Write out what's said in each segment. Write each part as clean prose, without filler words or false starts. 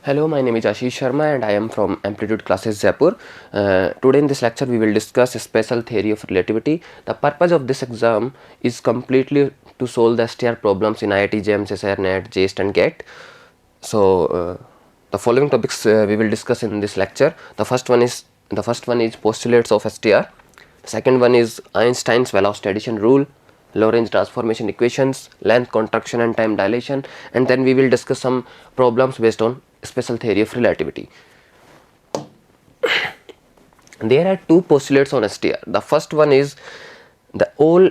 Hello, my name is Ashish Sharma and I am from Amplitude Classes Jaipur. Today in this lecture we will discuss special theory of relativity. The purpose of this exam is completely to solve the STR problems in IIT JAM, SSR, NET, JEST and GATE. So the following topics we will discuss in this lecture. The first one is postulates of STR. The second one is Einstein's velocity addition rule, Lorentz transformation equations, length contraction and time dilation, and then we will discuss some problems based on special theory of relativity. There are two postulates on STR. The first one is the all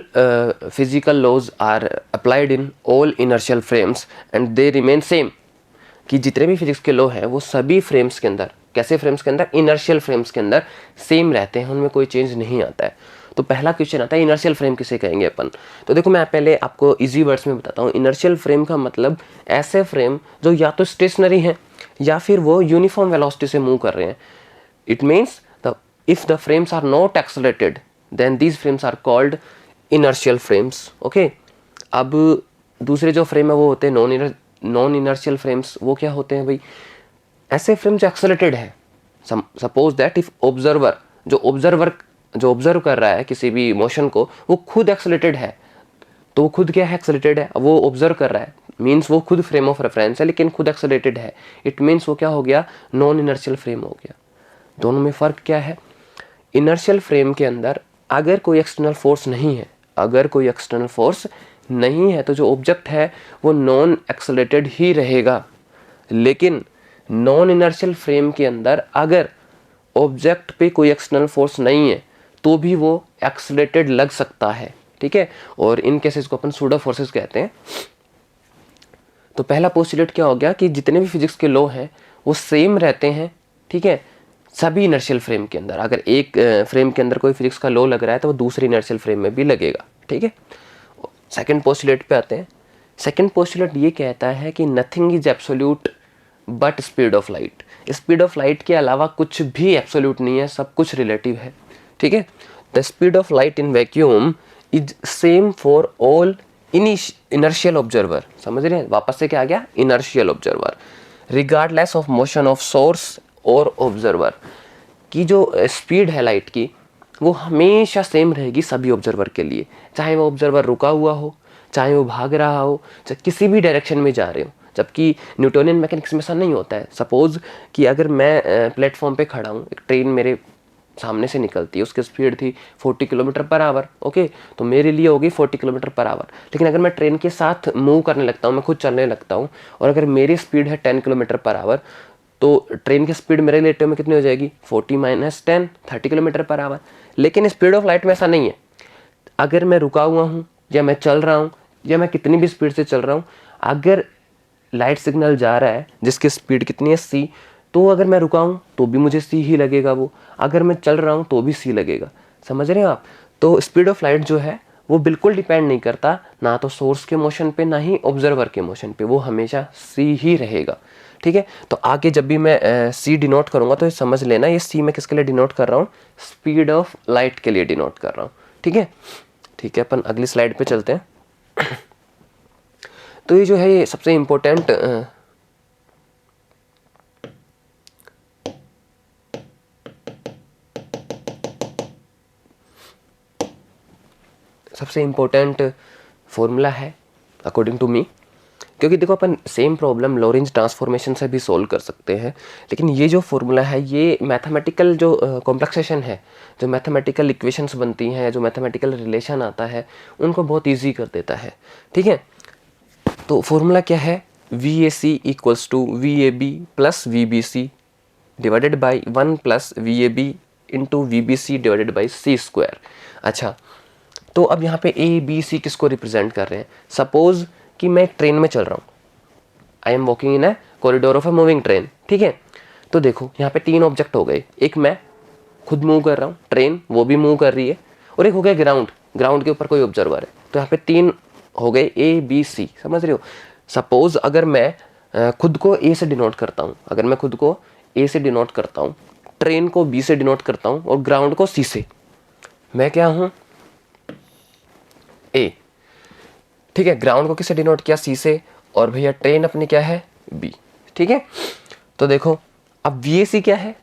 physical laws are applied in all inertial frames and they remain same. कि जितने भी physics के law हैं वो सभी frames के अंदर, कैसे फ्रेम्स के अंदर, इनर्शियल फ्रेम्स के अंदर सेम रहते हैं, उनमें कोई चेंज नहीं आता है. तो पहला क्वेश्चन आता है इनर्शियल फ्रेम किसे कहेंगे अपन. तो देखो मैं पहले आपको इजी वर्ड्स में बताता हूँ. इनर्शियल फ्रेम का मतलब ऐसे फ्रेम जो या तो स्टेशनरी हैं या फिर वो यूनिफॉर्म वेलोसिटी से मूव कर रहे हैं. It means the if the frames are not accelerated then these frames are called inertial frames. Okay. अब दूसरे जो फ्रेम है वो होते हैं नॉन इनर्शियल फ्रेम्स. वो क्या होते हैं भाई? ऐसे फ्रेम जो एक्सेलरेटेड है. सपोज दैट इफ ऑब्जर्वर जो ऑब्जर्व कर रहा है किसी भी मोशन को, वो खुद एक्सेलरेटेड है. तो वो खुद क्या है? एक्सेलरेटेड है. वो ऑब्जर्व कर रहा है मीन्स वो खुद फ्रेम ऑफ रेफरेंस है लेकिन खुद एक्सेलरेटेड है. इट मीन्स वो क्या हो गया? नॉन इनर्शियल फ्रेम हो गया. दोनों में फ़र्क क्या है? इनर्शियल फ्रेम के अंदर अगर कोई एक्सटर्नल फोर्स नहीं है तो जो ऑब्जेक्ट है वो नॉन एक्सेलरेटेड ही रहेगा. लेकिन नॉन इनर्शियल फ्रेम के अंदर अगर ऑब्जेक्ट पे कोई एक्सटर्नल फोर्स नहीं है तो भी वो एक्सेलरेटेड लग सकता है. ठीक है. और इन केसेस को अपन सूडो फोर्सेस कहते हैं. तो पहला पोस्टुलेट क्या हो गया कि जितने भी फिजिक्स के लॉ हैं वो सेम रहते हैं. ठीक है. सभी इनर्शियल फ्रेम के अंदर. अगर एक फ्रेम के अंदर कोई फिजिक्स का लॉ लग रहा है तो वो दूसरे इनर्शियल फ्रेम में भी लगेगा. ठीक है. सेकंड पोस्टुलेट पे आते हैं. सेकंड पोस्टुलेट ये कहता है कि nothing is absolute but speed of light. Speed of light के अलावा कुछ भी एब्सोल्यूट नहीं है, सब कुछ रिलेटिव है. ठीक है. The speed of light in vacuum is same for all inertial observer. समझ रहे हैं? वापस से क्या आ गया? Inertial observer. Regardless of motion of source और ऑब्जर्वर. की जो स्पीड है लाइट की वो हमेशा सेम रहेगी सभी ऑब्जर्वर के लिए, चाहे वो ऑब्जर्वर रुका हुआ हो, चाहे वो भाग रहा हो, चाहे किसी भी डायरेक्शन में जा रहे हो. जबकि न्यूटोनियन मैकेनिक्स में ऐसा नहीं होता है. सपोज कि अगर मैं प्लेटफॉर्म पे खड़ा हूँ, एक ट्रेन मेरे सामने से निकलती है, उसकी स्पीड थी 40 किलोमीटर पर आवर. ओके. तो मेरे लिए होगी 40 किलोमीटर पर आवर. लेकिन अगर मैं ट्रेन के साथ मूव करने लगता हूँ, मैं खुद चलने लगता हूँ, और अगर मेरी स्पीड है 10 किलोमीटर पर आवर, तो ट्रेन की स्पीड मेरे रिलेटिव में कितनी हो जाएगी? 40 - 10, 30 किलोमीटर पर आवर. लेकिन स्पीड ऑफ लाइट में ऐसा नहीं है. अगर मैं रुका हुआ हूँ या मैं चल रहा हूँ या मैं कितनी भी स्पीड से चल रहा हूँ, अगर लाइट सिग्नल जा रहा है जिसकी स्पीड कितनी है c, तो अगर मैं रुका हूँ तो भी मुझे c ही लगेगा वो. अगर मैं चल रहा हूँ तो भी c लगेगा. समझ रहे हैं आप? तो स्पीड ऑफ लाइट जो है वो बिल्कुल डिपेंड नहीं करता ना तो सोर्स के मोशन पे ना ही ऑब्जर्वर के मोशन पे. वो हमेशा c ही रहेगा. ठीक है. तो आगे जब भी मैं c डिनोट करूंगा तो समझ लेना ये c मैं किसके लिए डिनोट कर रहा हूँ? स्पीड ऑफ लाइट के लिए डिनोट कर रहा हूँ. ठीक है. ठीक है. अपन अगली स्लाइड पे चलते हैं. तो ये जो है ये सबसे इम्पोर्टेंट फॉर्मूला है अकॉर्डिंग टू मी. क्योंकि देखो अपन सेम प्रॉब्लम लॉरेंज ट्रांसफॉर्मेशन से भी सोल्व कर सकते हैं, लेकिन ये जो फॉर्मूला है ये मैथमेटिकल जो कॉम्प्लेक्सेशन है, जो मैथमेटिकल इक्वेशंस बनती हैं, जो मैथमेटिकल रिलेशन आता है, उनको बहुत इजी कर देता है. ठीक है. तो फॉर्मूला क्या है? VAC equals to VAB plus VBC divided by 1 plus VAB into VBC divided by C². अच्छा. तो अब यहाँ पे ABC किसको रिप्रेजेंट कर रहे हैं? सपोज कि मैं ट्रेन में चल रहा हूँ. I am walking in a corridor of a moving train. ठीक है. तो देखो यहाँ पे 3 ऑब्जेक्ट हो गए. एक मैं खुद मूव कर रहा हूँ, ट्रेन वो भी मूव कर रही है, और एक हो गया ग्राउंड के ऊपर कोई ऑब्जर्वर है. तो यहाँ पे 3 हो गए ABC. समझ रहे हो? सपोज अगर मैं खुद को A से डिनोट करता हूँ, ट्रेन को B से डिनोट करता हूँ और ग्राउंड को C से, मैं क्या हूँ? A. ठीक है. ग्राउंड को किससे डिनोट किया? C से. और भैया ट्रेन अपनी क्या है? B. ठीक है. तो देखो अब VAC क्या है,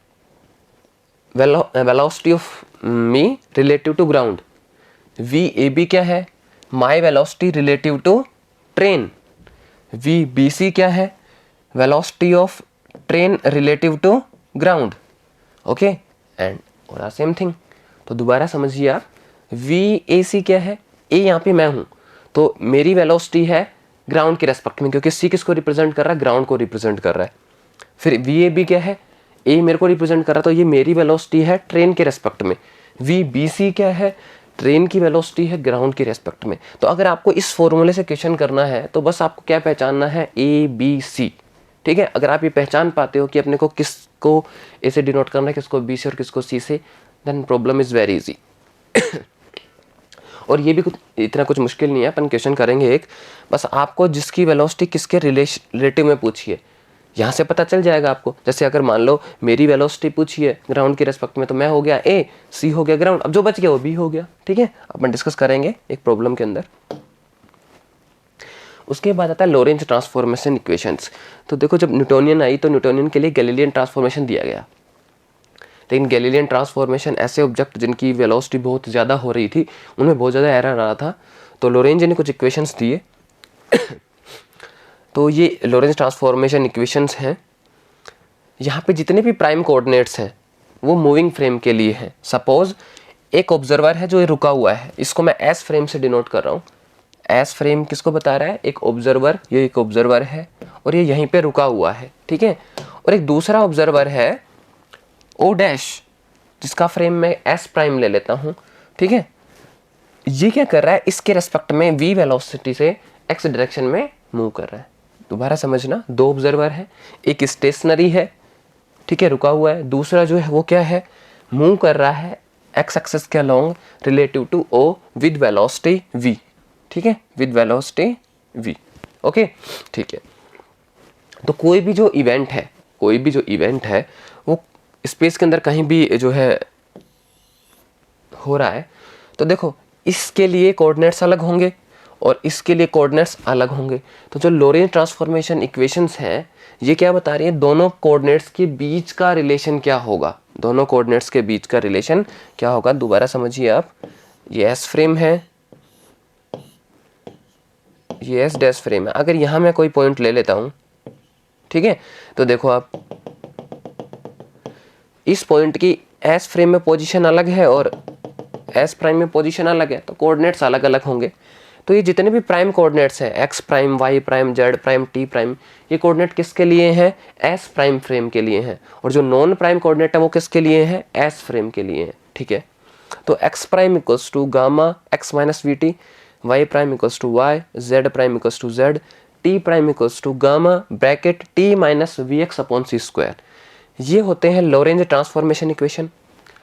velocity of me relative to ground. VAB क्या है, my velocity relative to train. VBC क्या है, velocity of train relative to ground. Okay and और सेम थिंग। तो दोबारा समझिए आप, VAC क्या है, ए यहाँ पे मैं हूँ तो मेरी वेलोसिटी है ग्राउंड के रेस्पेक्ट में, क्योंकि C किसको रिप्रेजेंट कर रहा है, ग्राउंड को रिप्रेजेंट कर रहा है। फिर VAB क्या है, ए मेरे को रिप्रेजेंट कर रहा है तो ये मेरी वेलोसिटी है ट्रेन के रेस्पेक्ट में। VBC क्या है, ट्रेन की वेलोसिटी है ग्राउंड के रेस्पेक्ट में। तो अगर आपको इस फॉर्मूले से क्वेश्चन करना है तो बस आपको क्या पहचानना है, ABC। ठीक है, अगर आप ये पहचान पाते हो कि अपने को किसको ए से डिनोट करना है, किसको B से और किसको C से, then problem is very easy. और ये भी कुछ इतना कुछ मुश्किल नहीं है, अपन क्वेश्चन करेंगे एक, बस आपको जिसकी वेलोसिटी किसके रिलेटिव में पूछिए यहाँ से पता चल जाएगा आपको। जैसे अगर मान लो मेरी वेलोसिटी पूछिए ग्राउंड के रेस्पेक्ट में, तो मैं हो गया A, C हो गया ग्राउंड, अब जो बच गया वो B हो गया। ठीक है, अपन डिस्कस करेंगे एक प्रॉब्लम के अंदर। उसके बाद आता है लोरेंज ट्रांसफॉर्मेशन इक्वेशंस। तो देखो जब न्यूटोनियन आई तो न्यूटोनियन के लिए गैलीलियन ट्रांसफॉर्मेशन दिया गया, लेकिन गैलीलियन ट्रांसफॉर्मेशन ऐसे ऑब्जेक्ट जिनकी वेलोसिटी बहुत ज़्यादा हो रही थी उनमें बहुत ज़्यादा एरर आ रहा था, तो लोरेंज ने कुछ इक्वेशंस दिए। तो ये लोरेंज ट्रांसफॉर्मेशन इक्वेशंस हैं। यहाँ पे जितने भी प्राइम कोऑर्डिनेट्स हैं वो मूविंग फ्रेम के लिए हैं। सपोज एक ऑब्जर्वर है जो ये रुका हुआ है, इसको मैं एस फ्रेम से डिनोट कर रहा हूँ। एस फ्रेम किसको बता रहा है, एक ऑब्जर्वर, ये एक ऑब्जर्वर है और ये यहीं पे रुका हुआ है। ठीक है, और एक दूसरा ऑब्जर्वर है O डैश, जिसका फ्रेम मैं एस प्राइम ले लेता हूँ। ठीक है, ये क्या कर रहा है, इसके रेस्पेक्ट में V वेलोसिटी से एक्स डायरेक्शन में मूव कर रहा है। दोबारा समझना, दो ऑब्जर्वर है, एक स्टेशनरी है, ठीक है, रुका हुआ है, दूसरा जो है वो क्या है, मूव कर रहा है एक्स एक्सिस के along relative to O with velocity V। ठीक है, विद वेलोसिटी V। ओके, ठीक है। तो कोई भी जो इवेंट है वो स्पेस के अंदर कहीं भी जो है हो रहा है, तो देखो इसके लिए कोऑर्डिनेट्स अलग होंगे और इसके लिए कोऑर्डिनेट्स अलग होंगे। तो जो लोरेंज ट्रांसफॉर्मेशन इक्वेशंस हैं ये क्या बता रही है, दोनों कोऑर्डिनेट्स के बीच का रिलेशन क्या होगा, दोनों कोऑर्डिनेट्स के बीच का रिलेशन क्या होगा। दोबारा समझिए आप, ये एस फ्रेम है, ये एस डैश फ्रेम है। अगर यहाँ मैं कोई पॉइंट ले लेता हूँ, ठीक है, तो देखो आप इस पॉइंट की एस फ्रेम में पोजीशन अलग है और एस प्राइम में पोजीशन अलग है, तो कोऑर्डिनेट्स अलग अलग होंगे। तो ये जितने भी प्राइम कोऑर्डिनेट्स हैं, x prime, y prime, z prime, t prime, ये कोऑर्डिनेट किसके लिए हैं, एस प्राइम फ्रेम के लिए हैं। और जो नॉन प्राइम कोऑर्डिनेट है वो किसके लिए हैं, एस फ्रेम के लिए हैं। ठीक है, तो x prime equals to gamma x minus v t, y prime equals to y, z prime equals to z, t prime equals to gamma bracket t minus v x upon C square. ये होते हैं Lorentz transformation equation.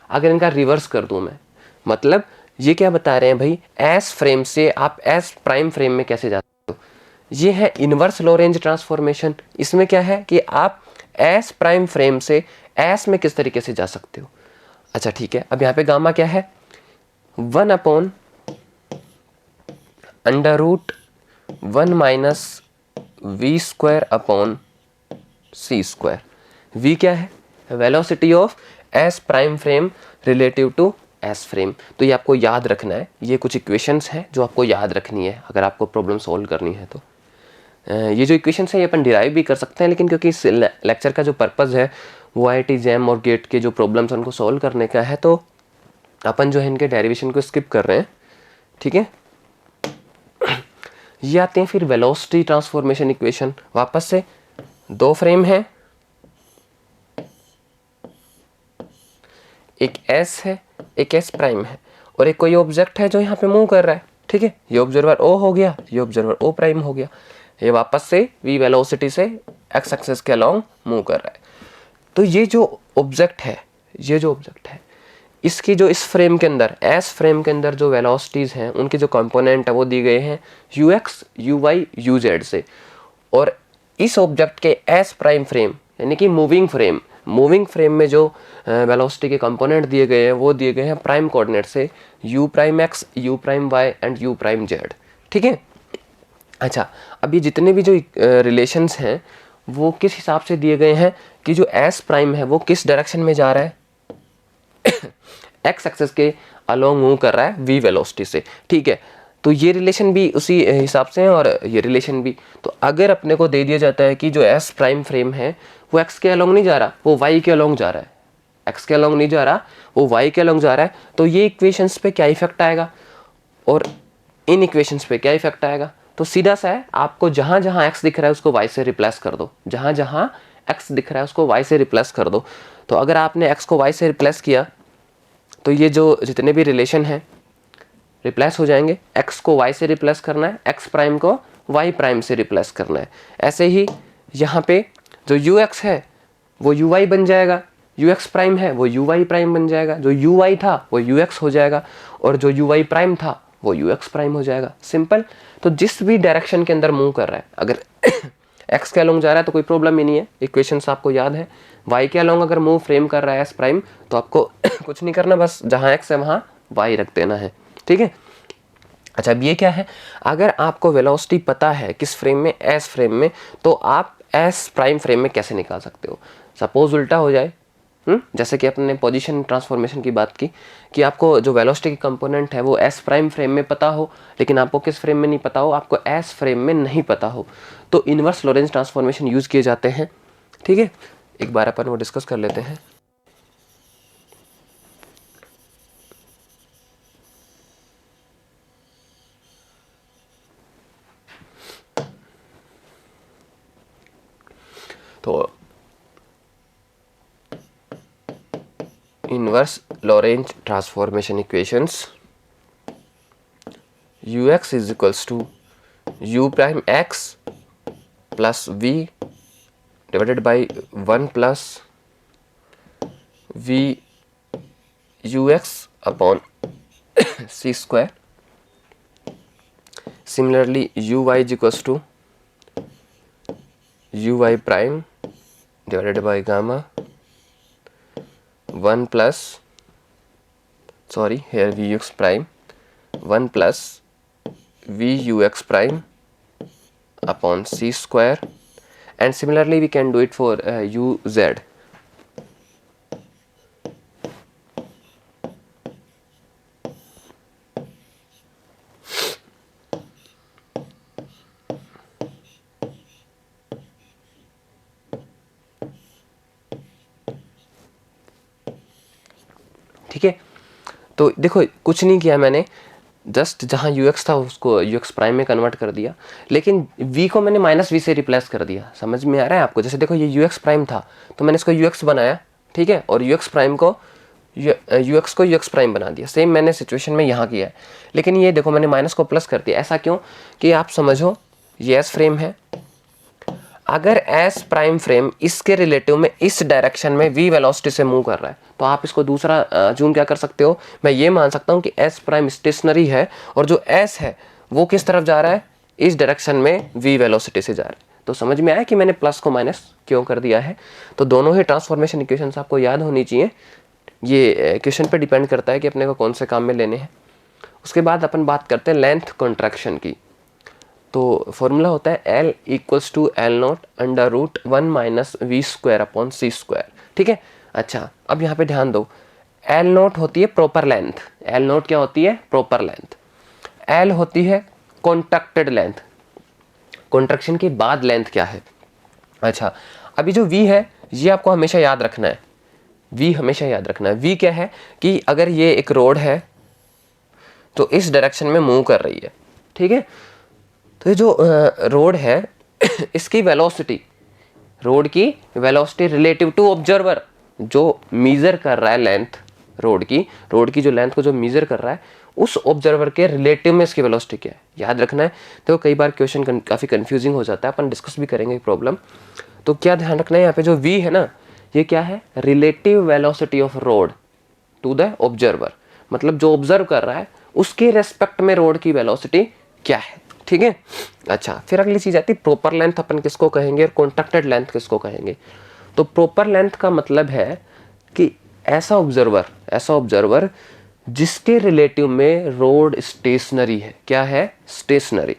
अगर इनका reverse कर दूं मैं, मतलब ये क्या बता रहे हैं भाई, एस फ्रेम से आप एस प्राइम फ्रेम में कैसे जाते हो, ये है इनवर्स लोरेंज ट्रांसफॉर्मेशन। इसमें क्या है कि आप एस प्राइम फ्रेम से एस में किस तरीके से जा सकते हो। अच्छा ठीक है, अब यहाँ पे गामा क्या है, 1 upon under root 1 minus we square upon C square. V क्या है, velocity of S prime frame relative to S frame. तो ये आपको याद रखना है, ये कुछ इक्वेशंस हैं जो आपको याद रखनी है अगर आपको प्रॉब्लम सॉल्व करनी है। तो ये जो इक्वेशंस है ये अपन डिराइव भी कर सकते हैं, लेकिन क्योंकि इस लेक्चर का जो पर्पज़ है वो IIT जैम और गेट के जो प्रॉब्लम्स हैं उनको सॉल्व करने का है, तो अपन जो है इनके डेरिवेशन को स्किप कर रहे हैं। ठीक है, ये आते हैं फिर वेलोसिटी ट्रांसफॉर्मेशन इक्वेशन। वापस से दो फ्रेम है, एक एस है, एक एस प्राइम है, और एक कोई ऑब्जेक्ट है जो यहाँ पे मूव कर रहा है। ठीक है, ये ऑब्जर्वर O हो गया, ये ऑब्जर्वर O प्राइम हो गया, ये वापस से v वेलोसिटी से x एक्सिस के अलोंग मूव कर रहा है। तो ये जो ऑब्जेक्ट है इसकी जो इस फ्रेम के अंदर, एस फ्रेम के अंदर जो वेलोसिटीज़ हैं उनके जो कंपोनेंट है वो दिए गए हैं ux, uy, uz से। और इस ऑब्जेक्ट के एस प्राइम फ्रेम यानी कि मूविंग फ्रेम में जो वेलोसिटी के कंपोनेंट दिए गए हैं वो दिए गए हैं प्राइम कोऑर्डिनेट से u prime x, u prime y and u prime z। ठीक है, अच्छा अब ये जितने भी जो रिलेशंस हैं वो किस हिसाब से दिए गए हैं कि जो एस प्राइम है वो किस डायरेक्शन में जा रहा है, एक्स एक्सिस के अलोंग मूव कर रहा है वी वेलोसिटी से, ठीक है। तो ये रिलेशन भी उसी हिसाब से है और ये रिलेशन भी। तो अगर अपने को दे दिया जाता है कि जो एस प्राइम फ्रेम है वो एक्स के अलोंग नहीं जा रहा, वो वाई के अलोंग जा रहा है, एक्स के अलोंग नहीं जा रहा, वो वाई के अलोंग जा रहा है, तो ये इक्वेशंस पे क्या इफेक्ट आएगा और इन इक्वेशंस पे क्या इफेक्ट आएगा। तो सीधा सा है, आपको जहां जहां एक्स दिख रहा है उसको वाई से रिप्लेस कर दो, जहां जहां एक्स दिख रहा है उसको वाई से रिप्लेस कर दो। तो अगर आपने एक्स को वाई से रिप्लेस किया तो ये जो जितने भी रिलेशन हैं रिप्लेस हो जाएंगे। एक्स को वाई से रिप्लेस करना है, एक्स प्राइम को वाई प्राइम से रिप्लेस करना है। ऐसे ही यहाँ पे जो यू एक्स है वो यू वाई बन जाएगा, यू एक्स प्राइम है वो यू वाई प्राइम बन जाएगा, जो यू वाई था वो यू एक्स हो जाएगा और जो यू वाई प्राइम था वो यू एक्स प्राइम हो जाएगा। सिंपल। तो जिस भी डायरेक्शन के अंदर मूव कर रहा है, अगर एक्स के अलोंग जा रहा है तो कोई प्रॉब्लम ही नहीं है, इक्वेशंस आपको याद है। वाई के अलोंग अगर मूव फ्रेम कर रहा है एस प्राइम तो आपको कुछ नहीं करना, बस जहां एक्स है वहां वाई रख देना है, ठीक है। अच्छा, अब ये क्या है, अगर आपको वेलोसिटी पता है किस फ्रेम में, एस फ्रेम में, तो आप एस प्राइम फ्रेम में कैसे निकाल सकते हो। सपोज उल्टा हो जाए, जैसे कि अपने पोजीशन ट्रांसफॉर्मेशन की बात की कि आपको जो वेलोसिटी की कंपोनेंट है वो एस प्राइम फ्रेम में पता हो, लेकिन आपको किस फ्रेम में नहीं पता हो, आपको एस फ्रेम में नहीं पता हो, तो इनवर्स लॉरेंज ट्रांसफॉर्मेशन यूज किए जाते हैं, ठीक है। एक बार अपन वो डिस्कस कर लेते हैं। तो inverse Lorentz transformation equations, ux is equals to u prime x plus v divided by 1 plus v ux upon c square. Similarly uy is equals to uy prime divided by gamma 1 plus, sorry, here vux prime 1 plus vux prime upon c square, and similarly we can do it for uz. ठीक है, तो देखो कुछ नहीं किया मैंने, just जहाँ ux था उसको ux प्राइम में कन्वर्ट कर दिया, लेकिन v को मैंने माइनस वी से रिप्लेस कर दिया। समझ में आ रहा है आपको? जैसे देखो ये ux प्राइम था तो मैंने इसको ux बनाया, ठीक है, और ux प्राइम को ux को ux प्राइम बना दिया। सेम मैंने सिचुएशन में यहाँ किया है, लेकिन ये देखो मैंने माइनस को प्लस कर दिया। ऐसा क्यों? कि आप समझो ये s फ्रेम है, अगर एस प्राइम फ्रेम इसके रिलेटिव में इस डायरेक्शन में v वेलोसिटी से मूव कर रहा है तो आप इसको दूसरा जूम क्या कर सकते हो, मैं ये मान सकता हूँ कि एस प्राइम स्टेशनरी है और जो एस है वो किस तरफ जा रहा है, इस डायरेक्शन में v वेलोसिटी से जा रहा है। तो समझ में आया कि मैंने प्लस को माइनस क्यों कर दिया है। तो दोनों ही ट्रांसफॉर्मेशन इक्वेशंस आपको याद होनी चाहिए, ये क्वेश्चन पर डिपेंड करता है कि अपने को कौन से काम में लेने हैं। उसके बाद अपन बात करते हैं लेंथ कॉन्ट्रैक्शन की। तो फॉर्मूला होता है L equals to L naught under root 1 minus we square upon C square, ठीक है। अच्छा, अब यहाँ पे ध्यान दो, एल नॉट होती है प्रॉपर लेंथ, एल नॉट क्या होती है, प्रॉपर लेंथ, एल होती है कॉन्ट्रैक्टेड लेंथ, कॉन्ट्रैक्शन के बाद लेंथ क्या है। अच्छा, अभी जो v है ये आपको हमेशा याद रखना है, v हमेशा याद रखना है। v क्या है कि अगर ये एक रोड है तो इस डायरेक्शन में मूव कर रही है, ठीक है। तो ये जो रोड है इसकी वेलोसिटी, रोड की वेलोसिटी रिलेटिव टू ऑब्जर्वर, जो मेजर कर रहा है लेंथ रोड की जो लेंथ को जो मेजर कर रहा है उस ऑब्जर्वर के रिलेटिव में इसकी वेलोसिटी क्या है, याद रखना है। तो कई बार क्वेश्चन काफ़ी कंफ्यूजिंग हो जाता है, अपन डिस्कस भी करेंगे प्रॉब्लम। तो क्या ध्यान रखना है, यहाँ पे जो v है ना, ये क्या है, relative velocity of rod to the observer, मतलब जो ऑब्जर्व कर रहा है उसके रेस्पेक्ट में रोड की वेलोसिटी क्या है, ठीक है। अच्छा, फिर अगली चीज आती है प्रॉपर लेंथ अपन किसको कहेंगे और कॉन्ट्रैक्टेड लेंथ किसको कहेंगे। तो प्रॉपर लेंथ का मतलब है कि ऐसा ऑब्जर्वर जिसके रिलेटिव में रोड स्टेशनरी है, क्या है, स्टेशनरी।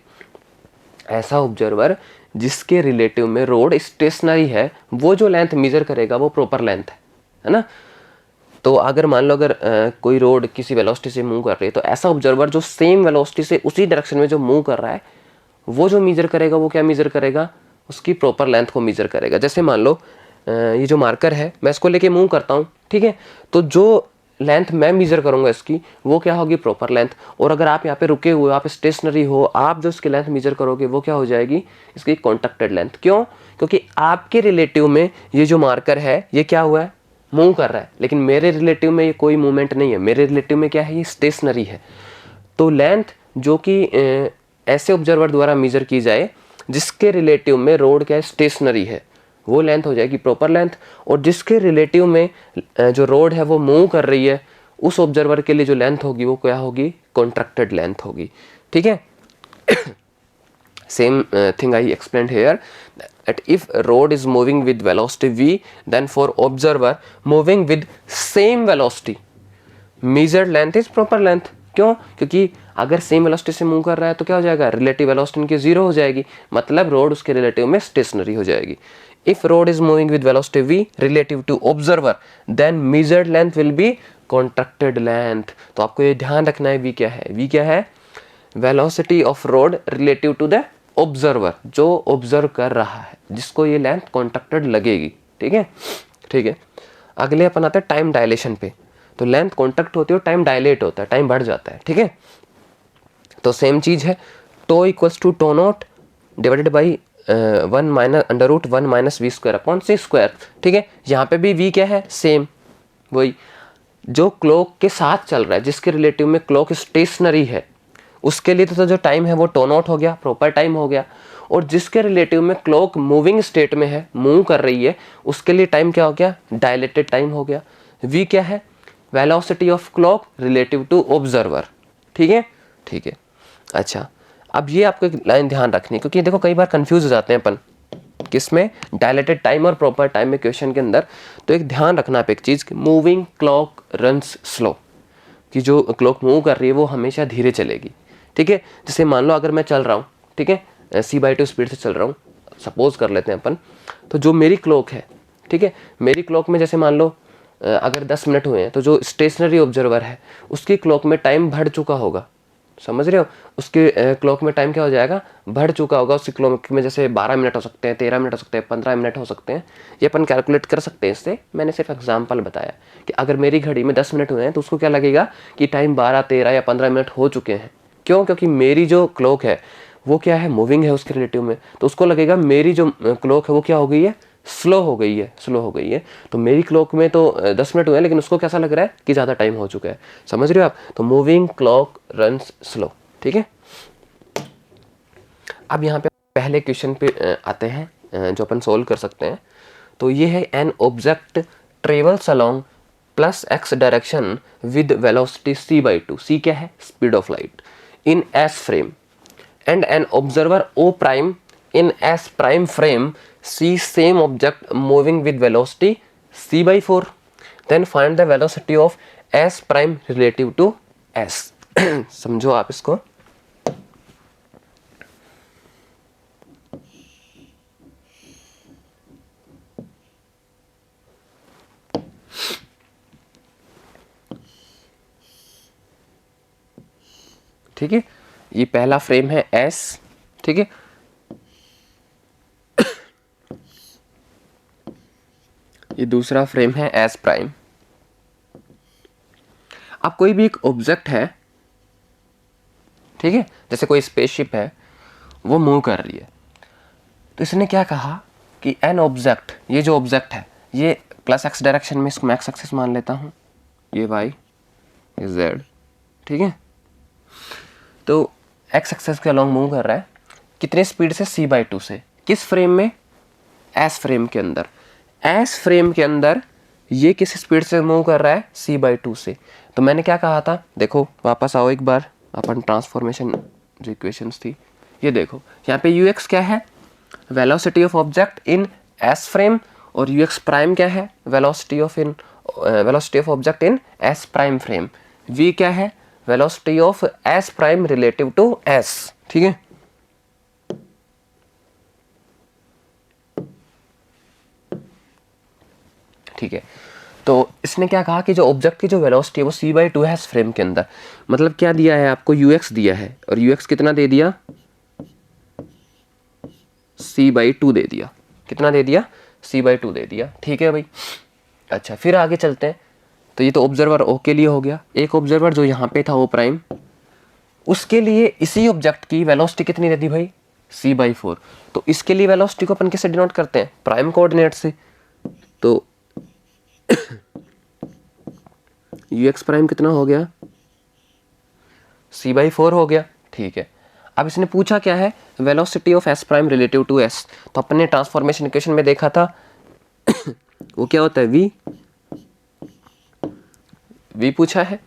ऐसा ऑब्जर्वर जिसके रिलेटिव में रोड स्टेशनरी है, वो जो लेंथ मेजर करेगा वो प्रॉपर लेंथ है ना। तो अगर मान लो अगर कोई रोड किसी वेलोसिटी से मूव कर रही है, तो ऐसा ऑब्जर्वर जो सेम वेलोसिटी से उसी डायरेक्शन में जो मूव कर रहा है, वो जो मेजर करेगा वो क्या मेजर करेगा, उसकी प्रॉपर लेंथ को मेजर करेगा। जैसे मान लो ये जो मार्कर है, मैं इसको लेके मूव करता हूँ, ठीक है, तो जो लेंथ मैं मेजर करूंगा इसकी, वो क्या होगी, प्रॉपर लेंथ। और अगर आप यहाँ पे रुके हुए, आप स्टेशनरी हो, आप जो इसकी लेंथ मेजर करोगे वो क्या हो जाएगी, इसकी कॉन्ट्रैक्टेड लेंथ। क्यों? क्योंकि आपके रिलेटिव में ये जो मार्कर है ये क्या हुआ है, मूव कर रहा है, लेकिन मेरे रिलेटिव में ये कोई मूवमेंट नहीं है, मेरे रिलेटिव में क्या है, ये स्टेशनरी है। तो लेंथ जो कि ऐसे ऑब्जर्वर द्वारा मेजर की जाए जिसके रिलेटिव में रोड क्या है, स्टेशनरी है, वो लेंथ हो जाएगी प्रॉपर लेंथ। और जिसके रिलेटिव में जो रोड है वो मूव कर रही है, उस ऑब्जर्वर के लिए जो लेंथ होगी वो क्या होगी, कॉन्ट्रैक्टेड लेंथ होगी। ठीक है। Same thing I explained here, that if road is moving with velocity v, then for observer moving with same velocity measured length is proper length। क्यों? क्योंकि अगर सेम वेलोसिटी से मूव कर रहा है तो क्या हो जाएगा, रिलेटिव वेलोसिटी इनकी जीरो हो जाएगी, मतलब रोड उसके रिलेटिव में स्टेशनरी हो जाएगी। If rod is moving with velocity v relative to observer, then measured length will be contracted length. तो आपको ये ध्यान रखना है, v क्या है, v क्या है, velocity of road relative to the observer, जो ऑब्जर्व कर रहा है, जिसको ये लेंथ कॉन्ट्रैक्टेड लगेगी। ठीक है, ठीक है। अगले अपन आते हैं टाइम डायलेशन पे। तो लेंथ कॉन्ट्रैक्ट होती है और टाइम डायलेट होता है, टाइम बढ़ जाता है। ठीक है, तो सेम चीज है, tau equals to tau naught divided by 1 minus under root 1 minus we square upon C square. ठीक है, यहाँ पे भी वी क्या है, सेम वही, जो क्लॉक के साथ चल रहा है, जिसके रिलेटिव में क्लॉक स्टेशनरी है, उसके लिए तो जो टाइम है वो टो नॉट हो गया, प्रॉपर टाइम हो गया। और जिसके रिलेटिव में क्लॉक मूविंग स्टेट में है, मूव कर रही है, उसके लिए टाइम क्या हो गया, डायलेटेड टाइम हो गया। वी क्या है, velocity of clock relative to observer. ठीक है, ठीक है। अच्छा, अब ये आपको एक लाइन ध्यान रखनी है, क्योंकि देखो कई बार कंफ्यूज हो जाते हैं अपन किसमें, डायलेटेड टाइम और प्रॉपर टाइम में क्वेश्चन के अंदर। तो एक ध्यान रखना आप एक चीज, मूविंग क्लॉक रन्स स्लो, कि जो क्लॉक मूव कर रही है वो हमेशा धीरे चलेगी। ठीक है, जैसे मान लो अगर मैं चल रहा हूँ, ठीक है, c/2 स्पीड से चल रहा हूँ, सपोज कर लेते हैं अपन, तो जो मेरी क्लॉक है, ठीक है, मेरी क्लॉक में जैसे मान लो अगर 10 मिनट हुए हैं, तो जो स्टेशनरी ऑब्जर्वर है उसकी क्लॉक में टाइम बढ़ चुका होगा, समझ रहे हो, उसके क्लॉक में टाइम क्या हो जाएगा, बढ़ चुका होगा। उसकी क्लॉक में जैसे 12 मिनट हो सकते हैं, 13 मिनट हो सकते हैं, 15 मिनट हो सकते हैं, ये अपन कैलकुलेट कर सकते हैं इससे। मैंने सिर्फ एग्जांपल बताया कि अगर मेरी घड़ी में 10 मिनट हुए हैं तो उसको क्या लगेगा कि टाइम 12, 13 या 15 मिनट हो चुके हैं। क्यों? क्योंकि मेरी जो क्लॉक है वो क्या है, मूविंग है उसके रिलेटिव में, तो उसको लगेगा मेरी जो क्लॉक है वो क्या हो गई है, स्लो हो गई है, स्लो हो गई है। तो मेरी क्लॉक में तो 10 मिनट हुए हैं, लेकिन उसको कैसा लग रहा है कि ज़्यादा टाइम हो चुका है, समझ रहे हो आप। तो मूविंग क्लॉक रन्स स्लो। ठीक है, अब यहाँ पे पहले क्वेश्चन पे आते हैं जो अपन सोल्व कर सकते हैं। तो ये है, an object travels along plus x direction with velocity c/2, c क्या है, speed of light, in S frame, and an observer O prime in S prime frame see same object moving with velocity c/4, then find the velocity of S prime relative to S. समझो आप इसको, ठीक है, ये पहला frame है S, ठीक है, ये दूसरा फ्रेम है S प्राइम। अब कोई भी एक ऑब्जेक्ट है, ठीक है, जैसे कोई स्पेसशिप है, वो मूव कर रही है, तो इसने क्या कहा कि एन ऑब्जेक्ट, ये जो ऑब्जेक्ट है ये प्लस एक्स डायरेक्शन में, इसको मैं एक्स एक्सिस मान लेता हूँ, ये वाई, ये जेड, ठीक है, तो एक्स एक्सिस के अलॉन्ग मूव कर रहा है, कितने स्पीड से, c/2 से। किस फ्रेम में, एस फ्रेम के अंदर। एस फ्रेम के अंदर ये किस स्पीड से मूव कर रहा है, c/2 से। तो मैंने क्या कहा था, देखो वापस आओ एक बार, अपन ट्रांसफॉर्मेशन जो इक्वेशंस थी, ये देखो यहाँ पे ux क्या है, velocity of object in S frame, और ux प्राइम क्या है, velocity of object in S prime frame. v क्या है, velocity of S prime relative to S. ठीक है, ठीक है। तो इसने क्या कहा कि जो ऑब्जेक्ट की जो वेलोसिटी है वो c/2 है इस फ्रेम के अंदर। मतलब क्या दिया है आपको, ux दिया है, और ux कितना दे दिया, c/2 दे दिया। कितना दे दिया, c/2 दे दिया। ठीक है भाई। अच्छा, फिर आगे चलते हैं। तो ये तो ऑब्जर्वर ओ के लिए हो गया। एक ऑब्जर्वर जो यहाँ पे था ओ प्राइम, उसके लिए इसी ऑब्जेक्ट की वेलोसिटी कितनी दे दी भाई, c/4। तो इसके लिए वेलोसिटी को अपन कैसे डिनोट करते हैं, प्राइम कोऑर्डिनेट से। तो ux प्राइम कितना हो गया, c/4 हो गया। ठीक है। अब इसने पूछा क्या है, velocity of s prime relative to s। तो अपन ने ट्रांसफॉर्मेशन इक्वेशन में देखा था वो क्या होता है, v पूछा है।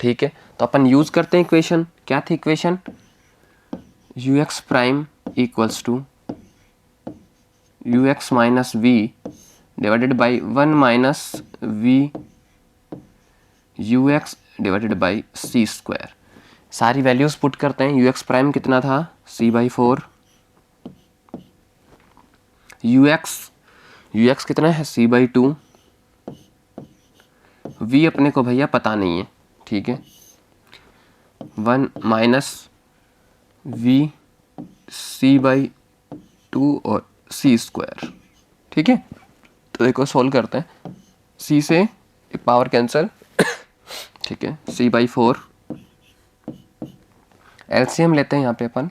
ठीक है। तो अपन यूज करते हैं इक्वेशन। क्या थी equation, ux prime equals to ux minus v divided by 1 minus v ux divided by c square. सारी वैल्यूज पुट करते हैं। ux प्राइम कितना था, c/4, ux कितना है, c/2, v अपने को भैया पता नहीं है। ठीक है। 1 माइनस v c/2 और c स्क्वायर। ठीक है। तो देखो सोल्व करते हैं, c से पावर कैंसिल। ठीक है। c/4, एलसीएम लेते हैं यहाँ पे अपन,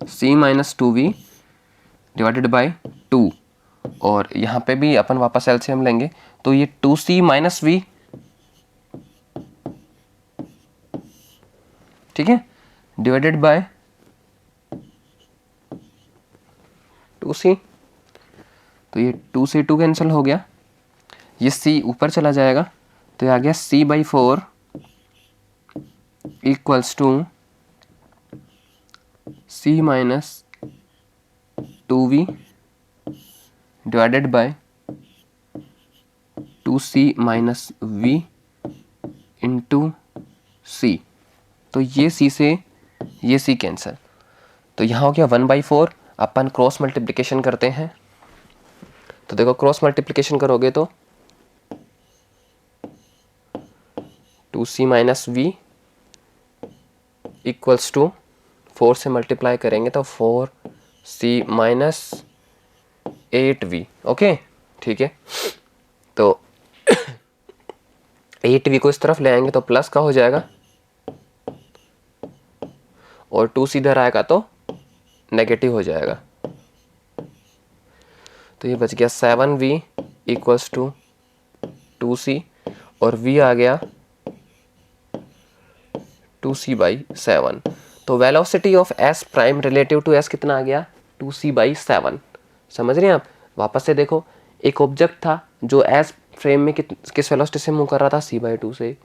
c minus 2v divided by 2, और यहाँ पे भी अपन वापस एलसीएम लेंगे। तो ये 2c माइनस v, ठीक है, डिवाइडेड बाय 2c। तो ये 2 से 2 कैंसिल हो गया, ये c ऊपर चला जाएगा। तो ये आ गया c/4 equals to c minus 2v divided by 2c minus v into c। तो ये c से ये c कैंसिल। तो यहाँ हो गया 1/4। अपन क्रॉस मल्टीप्लिकेशन करते हैं। तो देखो क्रॉस मल्टीप्लिकेशन करोगे तो 2c minus v equals to 4 से मल्टीप्लाई करेंगे तो 4c माइनस 8v। ओके, ठीक है। तो 8v को इस तरफ ले आएंगे तो प्लस का हो जाएगा, और 2c इधर आएगा तो नेगेटिव हो जाएगा। तो ये बच गया 7v इक्वल्स टू 2c, और v आ गया 2c/7। तो velocity of s prime relative to s कितना आ गया, 2c/7। समझ रहे हैं आप। वापस से देखो, एक ऑब्जेक्ट था जो s फ्रेम में किस वेलोसिटी से मूव कर रहा था, c/2 से।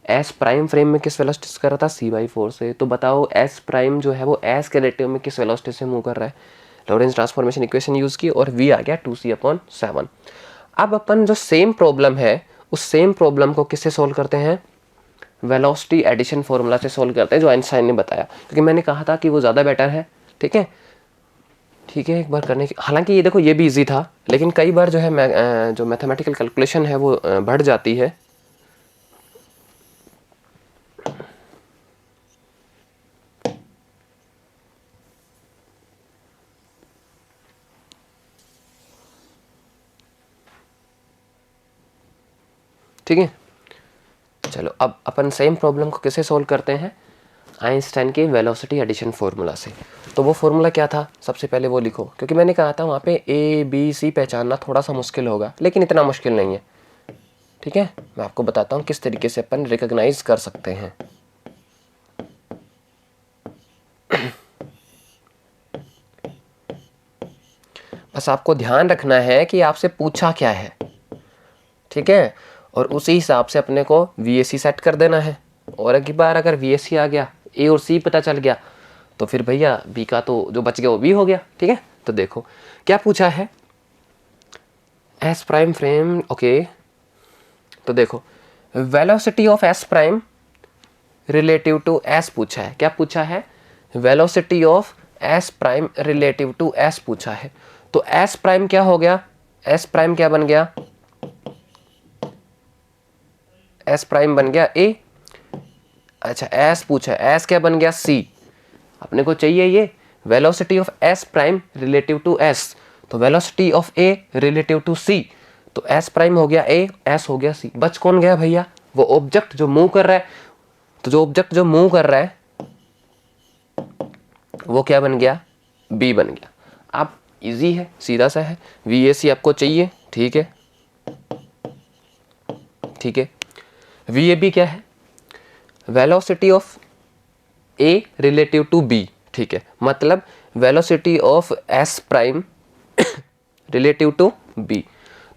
s प्राइम फ्रेम में किस वेलोसिटी से कर रहा था, c/4 से। तो बताओ s प्राइम जो है वो s के रिलेटिव में किस वेलोसिटी से मूव कर रहा है। लॉरेंस ट्रांसफॉर्मेशन इक्वेशन यूज की और v आ गया 2c/7। अब अपन जो सेम प्रॉब्लम है उस सेम प्रॉब्लम को किससे सोल्व करते हैं, वेलोसिटी एडिशन फॉर्मूला से सोल्व करते हैं जो आइंस्टाइन ने बताया, क्योंकि मैंने कहा था कि वो ज़्यादा बेटर है। ठीक है, ठीक है, एक बार करने की। हालांकि ये देखो ये भी इजी था, लेकिन कई बार जो है जो मैथमेटिकल कैलकुलेशन है वो बढ़ जाती है। ठीक है, चलो अब अपन सेम प्रॉब्लम को कैसे सोल्व करते हैं, आइंस्टाइन के वेलोसिटी एडिशन फार्मूला से। तो वो फार्मूला क्या था, सबसे पहले वो लिखो, क्योंकि मैंने कहा था वहाँ पे ए बी सी पहचानना थोड़ा सा मुश्किल होगा, लेकिन इतना मुश्किल नहीं है। ठीक है, मैं आपको बताता हूँ किस तरीके से अपन रिकॉग्नाइज कर सकते हैं। बस आपको ध्यान रखना है कि आपसे पूछा क्या है, ठीक है, और उसी हिसाब से अपने को VAC सेट कर देना है। और एक बार अगर VAC आ गया, A और C पता चल गया, तो फिर भैया B का तो जो बच गया वो B हो गया। ठीक है, तो देखो क्या पूछा है, S प्राइम फ्रेम। ओके, तो देखो velocity of S prime relative to S पूछा है। क्या पूछा है, velocity of S prime relative to S पूछा है। तो S प्राइम क्या हो गया, एस प्राइम क्या बन गया, एस प्राइम बन गया ए। अच्छा एस पूछा, एस क्या बन गया सी। अपने को चाहिए ये velocity of S prime relative to S, तो velocity of A relative to C, तो एस प्राइम हो गया ए, एस हो गया सी। बच कौन गया भैया, वो ऑब्जेक्ट जो मूव कर रहा है। तो जो ऑब्जेक्ट जो मूव कर रहा है वो क्या बन गया, बी बन गया। अब इजी है, सीधा सा है, वी ए सी आपको चाहिए, ठीक है ठीक है। वी ए बी क्या है, velocity of A relative to B, ठीक है, मतलब velocity of S prime relative to B.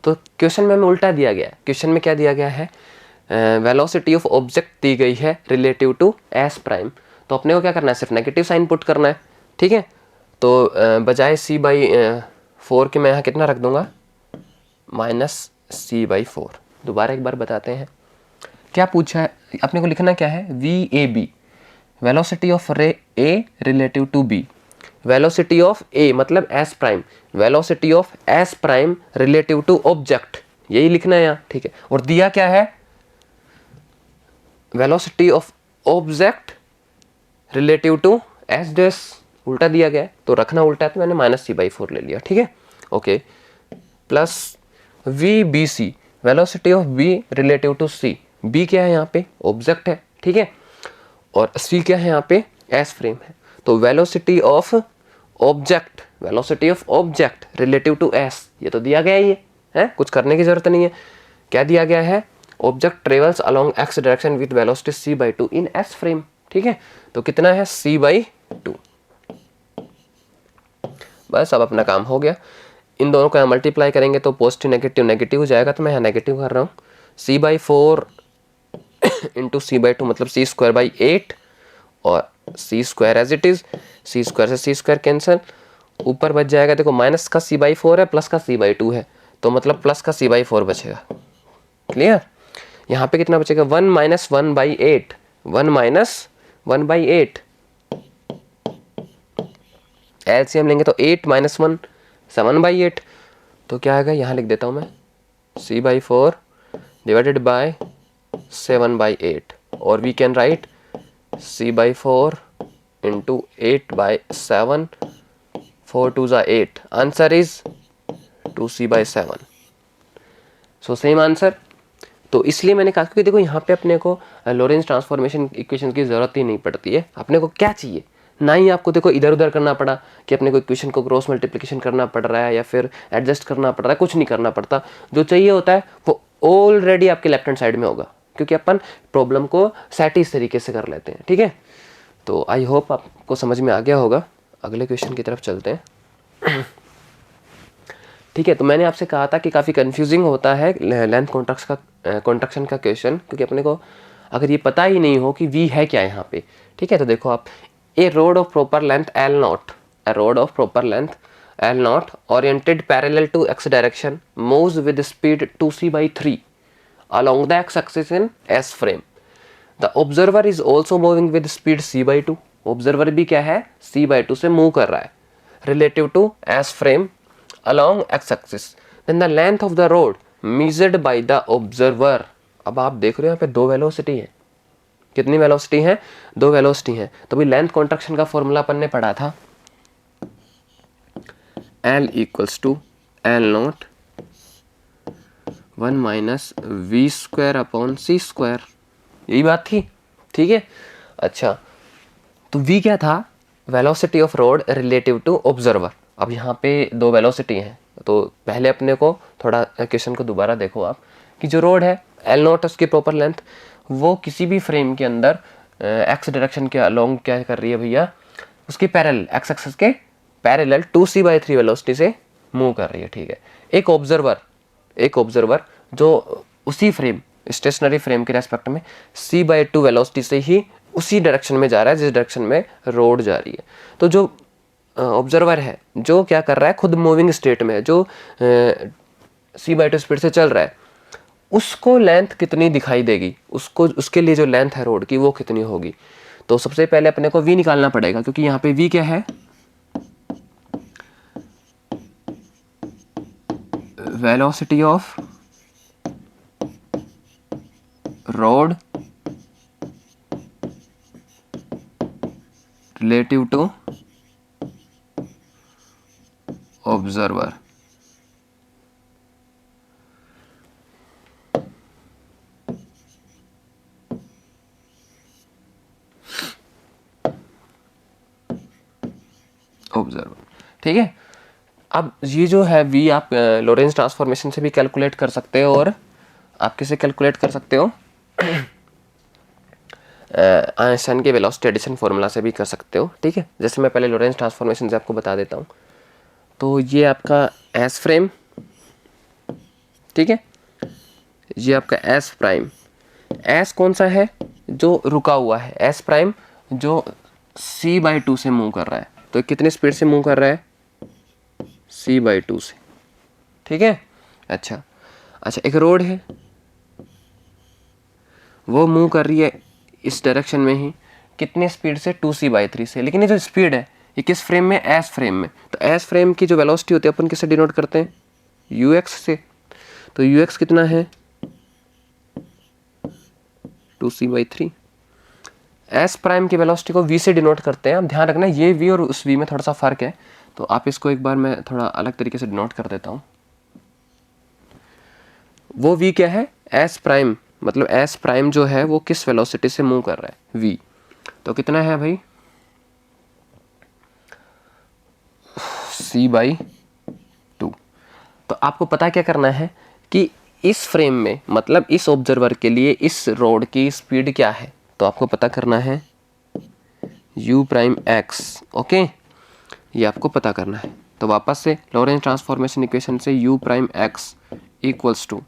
तो क्वेश्चन में हमें उल्टा दिया गया है, क्वेश्चन में क्या दिया गया है, वेलोसिटी ऑफ ऑब्जेक्ट दी गई है रिलेटिव टू एस प्राइम, तो अपने को क्या करना है, सिर्फ नेगेटिव साइन पुट करना है, ठीक है। तो बजाय सी बाई 4 के मैं यहाँ कितना रख दूंगा, माइनस सी बाई 4। दोबारा एक बार बताते हैं क्या पूछा है, अपने को लिखना क्या है, V A B, velocity of ray A relative to B, velocity of A मतलब S prime, velocity of S prime relative to object, यही लिखना है यहाँ, ठीक है। और दिया क्या है, velocity of object relative to S dash, उल्टा दिया गया है तो रखना उल्टा है, तो मैंने माइनस सी बाई 4 ले लिया, ठीक है okay. Plus V B C, velocity of B relative to C, B क्या है यहाँ पे, ऑब्जेक्ट है, ठीक है, और सी क्या है यहाँ पे, एस फ्रेम है। तो velocity of object, velocity of object relative to S, ये तो दिया गया ही है, कुछ करने की जरूरत नहीं है। क्या दिया गया है, object travels along X direction with velocity C by 2 in S frame, ठीक है। तो कितना है, सी बाई 2। बस अब अपना काम हो गया। इन दोनों को मल्टीप्लाई करेंगे तो पॉजिटिव नेगेटिव नेगेटिव हो जाएगा, तो मैं यहाँ नेगेटिव कर रहा हूँ। C by 4 into C by 2 मतलब सी स्क्वायर बाई 8, और C square as it is, C square से सी स्क्वायर कैंसिल, ऊपर बच जाएगा, देखो माइनस का सी बाई 4 है, प्लस का सी बाई 2 है, तो मतलब प्लस का सी बाई 4 बचेगा। क्लियर, यहाँ पे कितना बचेगा, 1 minus 1 by 8, 1 minus 1 by 8, LCM लेंगे तो 8 माइनस 1 7 बाई 8, तो क्या आएगा, यहाँ लिख देता हूँ मैं, C by 4 divided by 7 by 8, और we can write C by 4 into 8 by 7, 4 2 ज़ा 8, answer is 2c by 7। So same answer. तो इसलिए मैंने कहा, क्योंकि देखो यहाँ पे अपने को लॉरेंस ट्रांसफॉर्मेशन इक्वेशन की जरूरत ही नहीं पड़ती है। अपने को क्या चाहिए, ना ही आपको देखो इधर उधर करना पड़ा कि अपने को इक्वेशन को क्रॉस मल्टीप्लिकेशन करना पड़ रहा है या फिर एडजस्ट करना पड़ रहा है, कुछ नहीं करना पड़ता। जो चाहिए होता है वो ऑलरेडी आपके लेफ्ट हैंड साइड में होगा, क्योंकि अपन प्रॉब्लम को सेट इस तरीके से कर लेते हैं, ठीक है। तो आई होप आपको समझ में आ गया होगा। अगले क्वेश्चन की तरफ चलते हैं। ठीक है, तो मैंने आपसे कहा था कि काफ़ी कंफ्यूजिंग होता है लेंथ कॉन्ट्रैक्शन का क्वेश्चन, क्योंकि अपने को अगर ये पता ही नहीं हो कि वी है क्या यहाँ पे। ठीक है, तो देखो आप, a rod of proper length L nought, a rod of proper length L naught oriented parallel to x direction moves with speed 2c by 3 along the x axis in S frame. The observer is also moving with speed c by 2. Observer भी क्या है, c by 2 से move कर रहा है relative to S frame along x axis. Then the length of the road measured by the observer. अब आप देख रहे हो यहाँ पे दो वेलोसिटी है, कितनी वेलोसिटी है, दो वेलोसिटी है। तो भाई लेंथ कॉन्ट्रैक्शन का फॉर्मूला अपन ने पढ़ा था, L equals to L naught 1 minus we square upon C square, यही बात थी। ठीक है, अच्छा तो V क्या था, velocity of road relative to observer. अब यहाँ पे दो वेलोसिटी हैं, तो पहले अपने को थोड़ा क्वेश्चन को दोबारा देखो आप, कि जो रोड है L नॉट उसकी प्रॉपर लेंथ, वो किसी भी फ्रेम के अंदर एक्स डायरेक्शन के अलोंग क्या कर रही है भैया, उसकी पैरेलल एक्स एक्सिस के पैरेलल 2c by 3 वेलोसिटी से मूव कर रही है। ठीक है, एक ऑब्जर्वर जो उसी फ्रेम स्टेशनरी फ्रेम के रेस्पेक्ट में c by 2 वेलोसिटी से ही उसी डायरेक्शन में जा रहा है जिस डायरेक्शन में रोड जा रही है। तो जो ऑब्जर्वर है जो क्या कर रहा है, खुद मूविंग स्टेट में है, जो c by 2 स्पीड से चल रहा है, उसको लेंथ कितनी दिखाई देगी, उसको उसके लिए जो लेंथ है रोड की वो कितनी होगी। तो सबसे पहले अपने को v निकालना पड़ेगा, क्योंकि यहाँ पे v क्या है, velocity of rod relative to observer. Observer, ठीक है। अब ये जो है v आप लोरेंज ट्रांसफॉर्मेशन से भी कैलकुलेट कर सकते हो, और आप किसे कैलकुलेट कर सकते हो, आइंस्टाइन के वेलोसिटी एडिशन फॉर्मूला से भी कर सकते हो, ठीक है। जैसे मैं पहले लोरेंज ट्रांसफॉर्मेशन से आपको बता देता हूँ। तो ये आपका एस फ्रेम, ठीक है, ये आपका एस प्राइम। एस कौन सा है, जो रुका हुआ है, एस प्राइम जो c/2 से मूव कर रहा है। तो कितनी स्पीड से मूव कर रहा है, c/2 से, ठीक है। अच्छा, एक रोड है, वो मूव कर रही है इस डायरेक्शन में ही, कितनी स्पीड से, 2c/3 से। लेकिन ये जो स्पीड है ये किस फ्रेम में, एस फ्रेम में। तो एस फ्रेम की जो वेलोसिटी होती है अपन किससे डिनोट करते हैं, ux से। तो ux कितना है, 2c/3। एस प्राइम की वेलोसिटी को v से डिनोट करते हैं। अब ध्यान रखना ये v और उस v में थोड़ा सा फर्क है, तो आप इसको एक बार मैं थोड़ा अलग तरीके से डिनोट कर देता हूँ। वो v क्या है, एस प्राइम, मतलब एस प्राइम जो है वो किस वेलोसिटी से मूव कर रहा है, v। तो कितना है भाई, c/2। तो आपको पता क्या करना है कि इस फ्रेम में, मतलब इस ऑब्जर्वर के लिए इस रोड की स्पीड क्या है। तो आपको पता करना है u'(x), ओके, ये आपको पता करना है। तो वापस से लॉरेंज ट्रांसफॉर्मेशन इक्वेशन से u'(x) equals to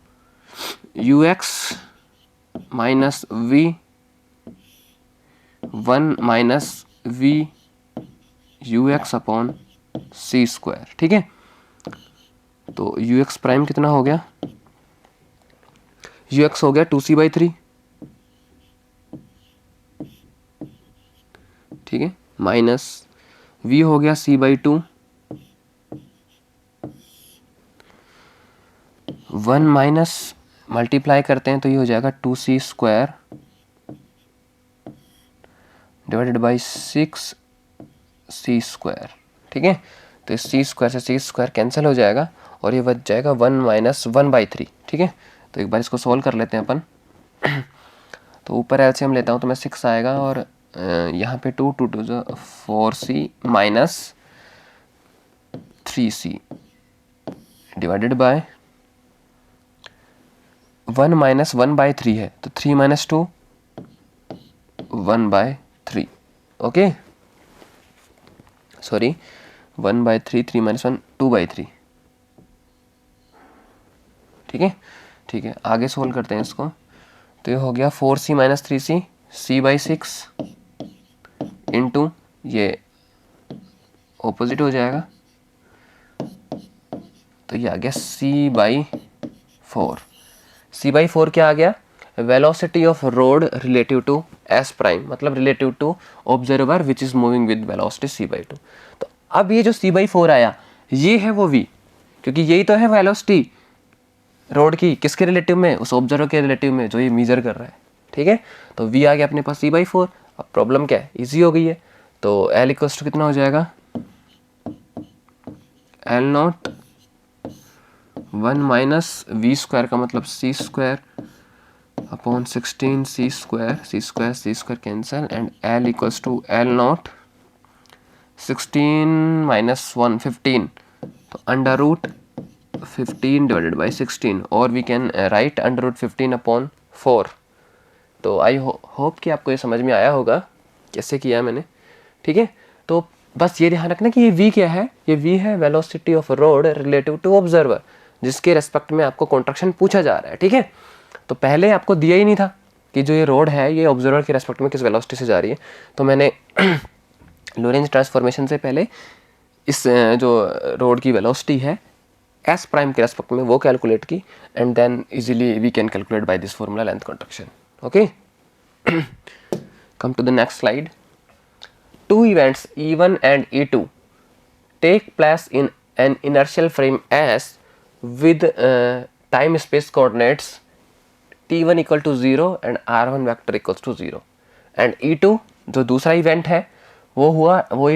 ux minus v 1 minus v ux upon c square, ठीक है। तो ux प्राइम कितना हो गया, ux हो गया 2c/3, ठीक है, माइनस v हो गया c/2, 1 माइनस मल्टीप्लाई करते हैं तो ये हो जाएगा 2c square divided by 6c square, ठीक है। तो इस c स्क्वायर से c स्क्वायर कैंसिल हो जाएगा और ये बच जाएगा 1 माइनस 1/3, ठीक है। तो एक बार इसको सोल्व कर लेते हैं अपन। तो ऊपर एलसीएम लेता हूँ तो मैं 6 आएगा, और यहाँ पे 2 2 2 4c minus 3c divided by 1 minus 1/3 है, तो 3 माइनस 2 1/3, ओके, सॉरी 1/3, 3 माइनस 1 2/3, ठीक है, ठीक है। आगे सोल्व करते हैं इसको। तो ये हो गया 4c minus 3c, c/6 into ये ऑपोजिट हो जाएगा, तो ये आ गया c/4। c/4 क्या आ गया, velocity of road relative to S prime, मतलब relative to observer which is moving with velocity c/2। तो अब ये जो c/4 आया ये है वो v, क्योंकि यही तो है वेलोसिटी रोड की, किसके रिलेटिव में, उस ऑब्जर्वर के रिलेटिव में जो ये मेजर कर रहा है, ठीक है। तो v आ गया अपने पास c/4। अब प्रॉब्लम क्या है, इजी हो गई है। तो L इक्वल्स टू कितना हो जाएगा, L0 1 माइनस v स्क्वायर का मतलब c square upon 16 c square cancel, and L equals to L0 16 minus 1 15, तो अंडर रूट 15 डिवाइडेड बाई 16, और we can write under root 15 upon 4। तो आई होप कि आपको ये समझ में आया होगा कैसे किया मैंने, ठीक है। तो बस ये ध्यान रखना कि ये v क्या है, ये v है velocity of road relative to observer, जिसके रेस्पेक्ट में आपको कॉन्ट्रैक्शन पूछा जा रहा है, ठीक है। तो पहले आपको दिया ही नहीं था कि जो ये रोड है ये ऑब्जर्वर के रेस्पेक्ट में किस वेलोसिटी से जा रही है। तो मैंने लोरेंज ट्रांसफॉर्मेशन से पहले इस जो रोड की वेलोसिटी है एस प्राइम के रेस्पेक्ट में वो कैलकुलेट की, and then easily we can calculate by this formula length contraction, okay. Come to the next slide. Two events E1 and E2 take place in an inertial frame S with time space coordinates t1 equal to 0 and r1 vector equals to 0 and e2 जो दूसरा event है वो